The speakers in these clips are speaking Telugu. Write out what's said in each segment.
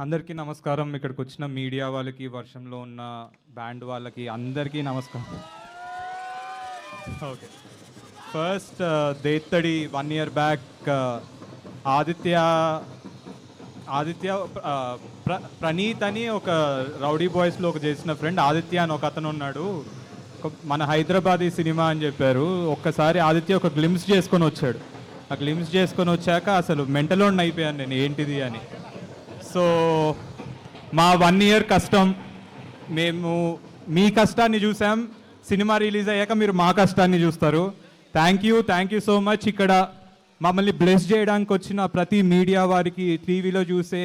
అందరికీ నమస్కారం. ఇక్కడికి వచ్చిన మీడియా వాళ్ళకి, వర్షంలో ఉన్న బ్యాండ్ వాళ్ళకి అందరికీ నమస్కారం. Okay, first Dethadi 1 year back Aditya Aditya Praneeth అని ఒక రౌడీ బాయ్స్లో ఒక చేసిన ఫ్రెండ్ ఆదిత్య అని ఒక అతను ఉన్నాడు. మన హైదరాబాదీ సినిమా అని చెప్పారు. ఒక్కసారి ఆదిత్య ఒక గ్లిమ్స్ చేసుకొని వచ్చాడు. ఆ గ్లిమ్స్ చేసుకొని వచ్చాక అసలు మెంటలోన్ అయిపోయాను నేను, ఏంటిది అని. సో మా 1 year కష్టం, మేము మీ కష్టాన్ని చూసాం. సినిమా రిలీజ్ అయ్యాక మీరు మా కష్టాన్ని చూస్తారు. Thank you so much. ఇక్కడ మమ్మల్ని బ్లెస్ చేయడానికి వచ్చిన ప్రతి మీడియా వారికి, టీవీలో చూసే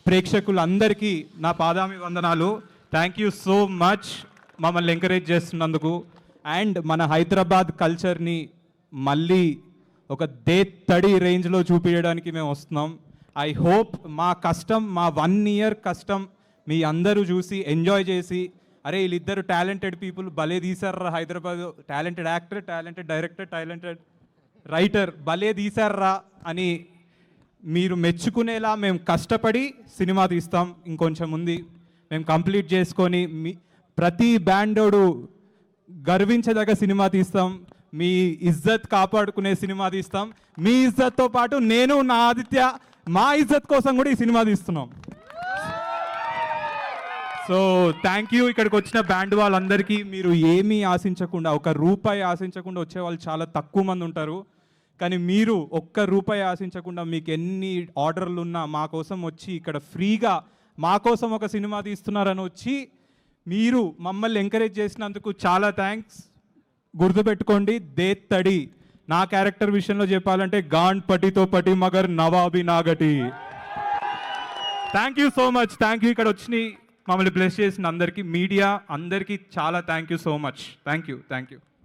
ప్రేక్షకులందరికీ నా పాదామి వందనాలు. థ్యాంక్ యూ సో మచ్ మమ్మల్ని ఎంకరేజ్ చేస్తున్నందుకు. అండ్ మన హైదరాబాద్ కల్చర్ని మళ్ళీ ఒక దేత్తడి రేంజ్లో చూపించడానికి మేము వస్తున్నాం. ఐ హోప్ మా కష్టం, మా 1 year కష్టం మీ అందరూ చూసి ఎంజాయ్ చేసి, అరే వీళ్ళిద్దరు టాలెంటెడ్ పీపుల్ భలే తీశారా Hyderabad, talented actor, talented director, talented writer భలే తీశారా అని మీరు మెచ్చుకునేలా మేము కష్టపడి సినిమా తీస్తాం. ఇంకొంచెం ఉంది మేము కంప్లీట్ చేసుకొని ప్రతి బ్యాండోడు గర్వించదగ్గ సినిమా తీస్తాం. మీ ఇజ్జత్ కాపాడుకునే సినిమా తీస్తాం. మీ ఇజ్జత్తో పాటు నేను, నా ఆదిత్య, మా ఇజ్జత్ కోసం కూడా ఈ సినిమా తీస్తున్నాం. So thank you. ఇక్కడికి వచ్చిన బ్యాండ్ వాళ్ళందరికీ మీరు ఏమీ ఆశించకుండా, 1 రూపాయి ఆశించకుండా వచ్చే వాళ్ళు చాలా తక్కువ మంది ఉంటారు. కానీ మీరు 1 రూపాయి ఆశించకుండా, మీకు ఎన్ని ఆర్డర్లు ఉన్నా మా కోసం వచ్చి ఇక్కడ ఫ్రీగా మా కోసం ఒక సినిమా తీస్తున్నారని వచ్చి మీరు మమ్మల్ని ఎంకరేజ్ చేసినందుకు చాలా థ్యాంక్స్. గుర్తుపెట్టుకోండి, దేత్తడి నా క్యారెక్టర్ విషయంలో చెప్పాలంటే గాండ్ పటితో పటి మగర్ నవాబి నాగటి. Thank you so much. Thank you. ఇక్కడ వచ్చి మమ్మల్ని బ్లెస్ చేసిన అందరికీ, మీడియా అందరికీ చాలా thank you so much. Thank you.